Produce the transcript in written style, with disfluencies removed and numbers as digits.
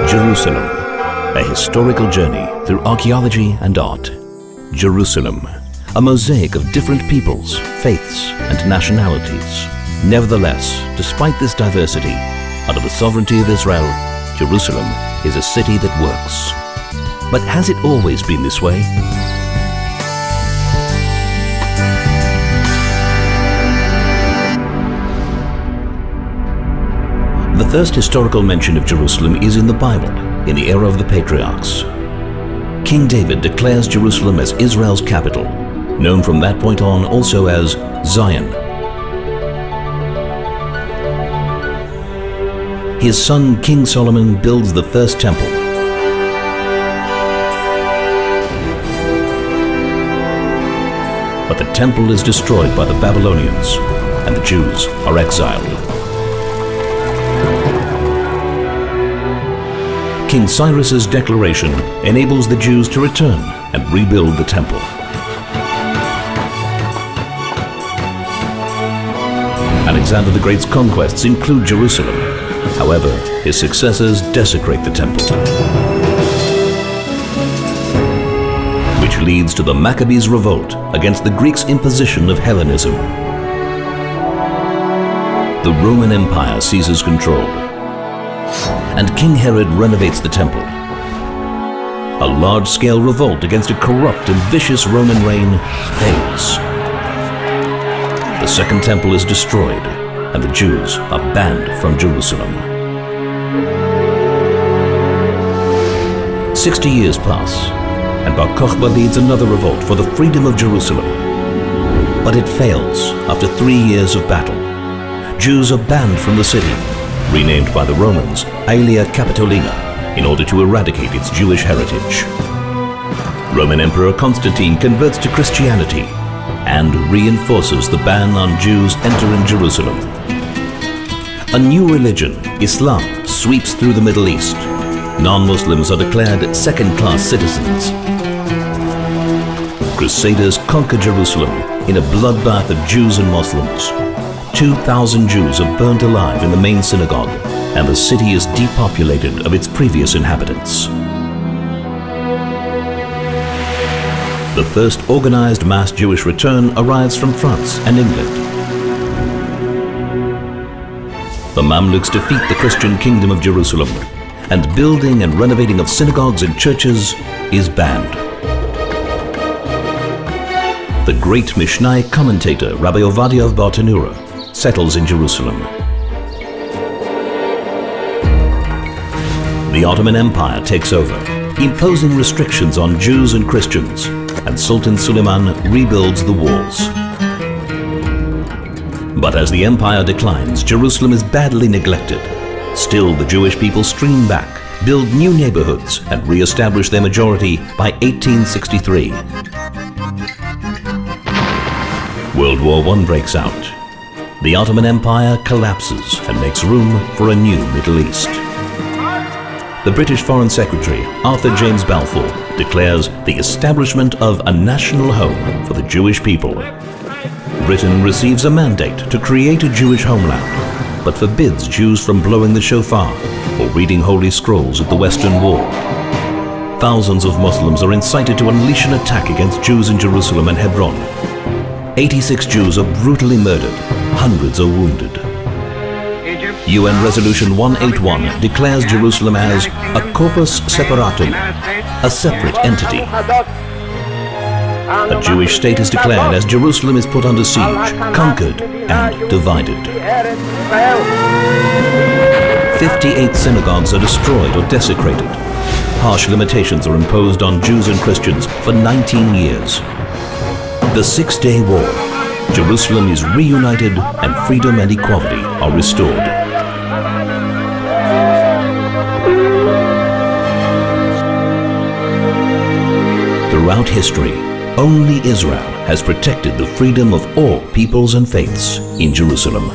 Jerusalem, a historical journey through archaeology and art. Jerusalem, a mosaic of different peoples, faiths, and nationalities. Nevertheless, despite this diversity, under the sovereignty of Israel, Jerusalem is a city that works. But has it always been this way? The first historical mention of Jerusalem is in the Bible, in the era of the patriarchs. King David declares Jerusalem as Israel's capital, known from that point on also as Zion. His son King Solomon builds the first temple. But the temple is destroyed by the Babylonians, and the Jews are exiled. King Cyrus's declaration enables the Jews to return and rebuild the temple. Alexander the Great's conquests include Jerusalem. However, his successors desecrate the temple, which leads to the Maccabees' revolt against the Greeks' imposition of Hellenism. The Roman Empire seizes control, and King Herod renovates the temple. A large-scale revolt against a corrupt and vicious Roman reign fails. The Second Temple is destroyed, and the Jews are banned from Jerusalem. 60 years pass, and Bar Kokhba leads another revolt for the freedom of Jerusalem. But it fails after 3 years of battle. Jews are banned from the city, renamed by the Romans Aelia Capitolina in order to eradicate its Jewish heritage. Roman Emperor Constantine converts to Christianity and reinforces the ban on Jews entering Jerusalem. A new religion, Islam, sweeps through the Middle East. Non-Muslims are declared second-class citizens. Crusaders conquer Jerusalem in a bloodbath of Jews and Muslims. 2,000 Jews are burnt alive in the main synagogue, and the city is depopulated of its previous inhabitants. The first organized mass Jewish return arrives from France and England. The Mamluks defeat the Christian kingdom of Jerusalem, and building and renovating of synagogues and churches is banned. The great Mishnai commentator Rabbi Ovadia of Bartanura settles in Jerusalem. The Ottoman Empire takes over, imposing restrictions on Jews and Christians, and Sultan Suleiman rebuilds the walls. But as the empire declines, Jerusalem is badly neglected. Still, the Jewish people stream back, build new neighborhoods, and re-establish their majority by 1863. World War I breaks out. The Ottoman Empire collapses and makes room for a new Middle East. The British Foreign Secretary, Arthur James Balfour, declares the establishment of a national home for the Jewish people. Britain receives a mandate to create a Jewish homeland, but forbids Jews from blowing the shofar or reading holy scrolls at the Western Wall. Thousands of Muslims are incited to unleash an attack against Jews in Jerusalem and Hebron. 86 Jews are brutally murdered, hundreds are wounded. UN Resolution 181 declares Jerusalem as a corpus separatum, a separate entity. A Jewish state is declared as Jerusalem is put under siege, conquered, and divided. 58 synagogues are destroyed or desecrated. Harsh limitations are imposed on Jews and Christians for 19 years. The Six-Day War. Jerusalem is reunited and freedom and equality are restored. Throughout history, only Israel has protected the freedom of all peoples and faiths in Jerusalem.